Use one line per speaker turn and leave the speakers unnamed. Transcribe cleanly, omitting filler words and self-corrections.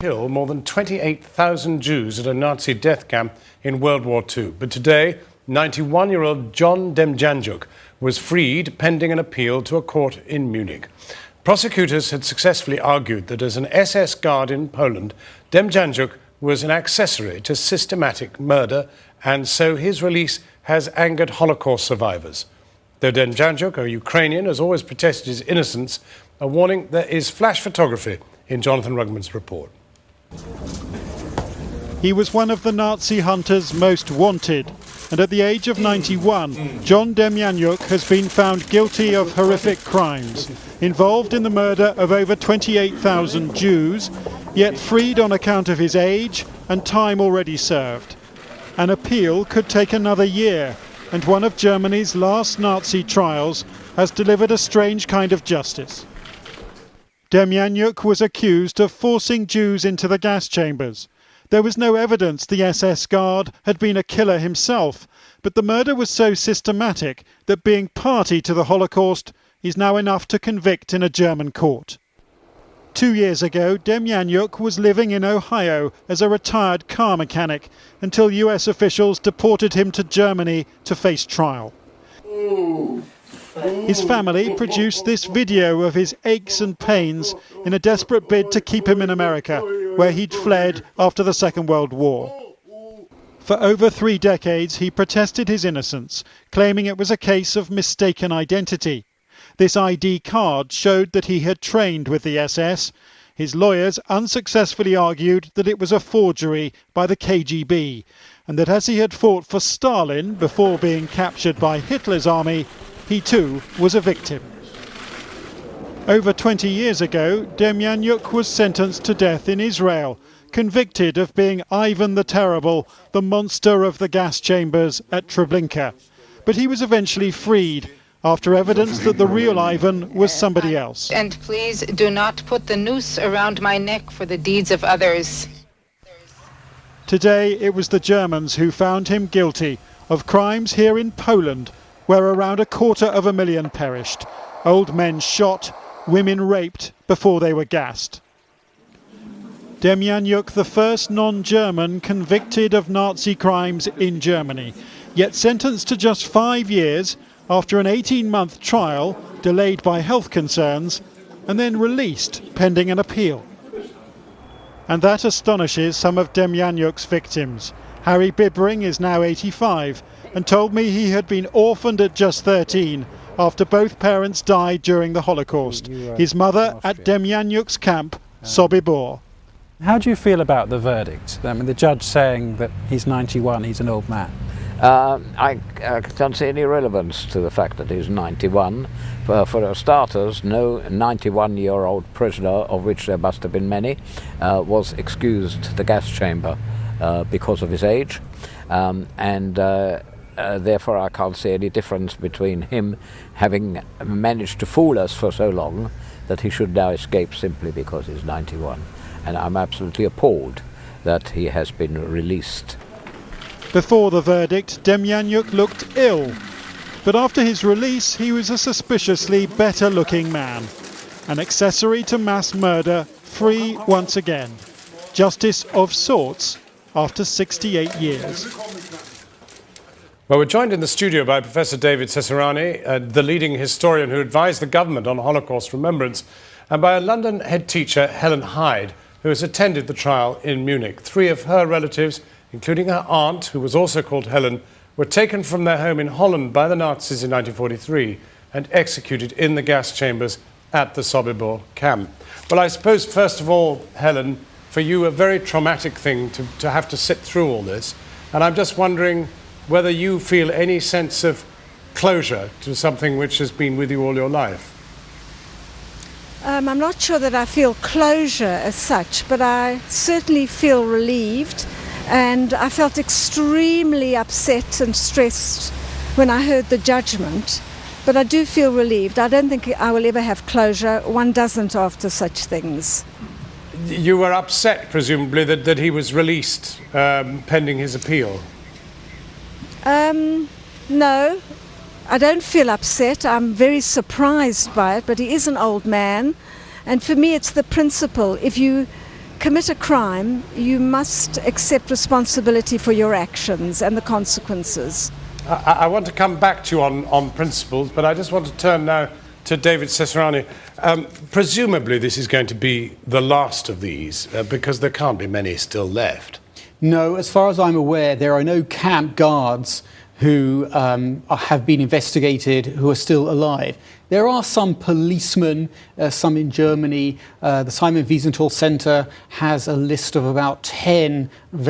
Killed more than 28,000 Jews at a Nazi death camp in World War II. But today, 91-year-old John Demjanjuk was freed pending an appeal to a court in Munich. Prosecutors had successfully argued that as an SS guard in Poland, Demjanjuk was an accessory to systematic murder, and so his release has angered Holocaust survivors. Though Demjanjuk, a Ukrainian, has always protested his innocence, a warning: there is flash photography in Jonathan Rugman's report.
He was one of the Nazi hunters most wanted, and at the age of 91, John Demjanjuk has been found guilty of horrific crimes, involved in the murder of over 28,000 Jews, yet freed on account of his age and time already served. An appeal could take another year, and one of Germany's last Nazi trials has delivered a strange kind of justice. Demjanjuk was accused of forcing Jews into the gas chambers. There was no evidence the SS guard had been a killer himself, but the murder was so systematic that being party to the Holocaust is now enough to convict in a German court. 2 years ago, Demjanjuk was living in Ohio as a retired car mechanic until US officials deported him to Germany to face trial. His family produced this video of his aches and pains in a desperate bid to keep him in America, where he'd fled after the Second World War. For over 3 decades, he protested his innocence, claiming it was a case of mistaken identity. This ID card showed that he had trained with the SS. His lawyers unsuccessfully argued that it was a forgery by the KGB, and that as he had fought for Stalin before being captured by Hitler's army, he too was a victim. Over 20 years ago, Demjanjuk was sentenced to death in Israel, convicted of being Ivan the Terrible, the monster of the gas chambers at Treblinka. But he was eventually freed after evidence that the real Ivan was somebody else.
And please do not put the noose around my neck for the deeds of others.
Today it was the Germans who found him guilty of crimes here in Poland, where around 250,000 perished. Old men shot, women raped before they were gassed. Demjanjuk, the first non-German convicted of Nazi crimes in Germany, yet sentenced to just 5 years after an 18-month trial delayed by health concerns, and then released pending an appeal. And that astonishes some of Demjanjuk's victims. Harry Bibring is now 85 and told me he had been orphaned at just 13 after both parents died during the Holocaust. His mother at Demjanjuk's camp, Sobibor.
How do you feel about the verdict? I mean, the judge saying that he's 91, he's an old man.
I don't see any relevance to the fact that he's 91. For starters, no 91-year-old prisoner, of which there must have been many, was excused the gas chamber because of his age, and therefore I can't see any difference between him having managed to fool us for so long that he should now escape simply because he's 91. And I'm absolutely appalled that he has been released.
Before the verdict, Demjanjuk looked ill, but after his release he was a suspiciously better-looking man. An accessory to mass murder, free once again. Justice of sorts after 68 years.
Well, we're joined in the studio by Professor David Cesarani, the leading historian who advised the government on Holocaust remembrance, and by a London head teacher, Helen Hyde, who has attended the trial in Munich. 3 of her relatives, including her aunt, who was also called Helen, were taken from their home in Holland by the Nazis in 1943 and executed in the gas chambers at the Sobibor camp. Well, I suppose, first of all, Helen, for you, a very traumatic thing to have to sit through all this. And I'm just wondering whether you feel any sense of closure to something which has been with you all your life.
I'm not sure that I feel closure as such, but I certainly feel relieved, and I felt extremely upset and stressed when I heard the judgment, but I do feel relieved. I don't think I will ever have closure. One doesn't after such things.
You were upset, presumably, that he was released pending his appeal?
No. I don't feel upset. I'm very surprised by it, but he is an old man, and for me it's the principle. If you commit a crime, you must accept responsibility for your actions and the consequences.
I want to come back to you on principles, but I just want to turn now to David Cesarani. Presumably this is going to be the last of these, because there can't be many still left.
No, as far as I'm aware, there are no camp guards who have been investigated who are still alive. There are some policemen, some in Germany. The Simon Wiesenthal Center has a list of about 10 very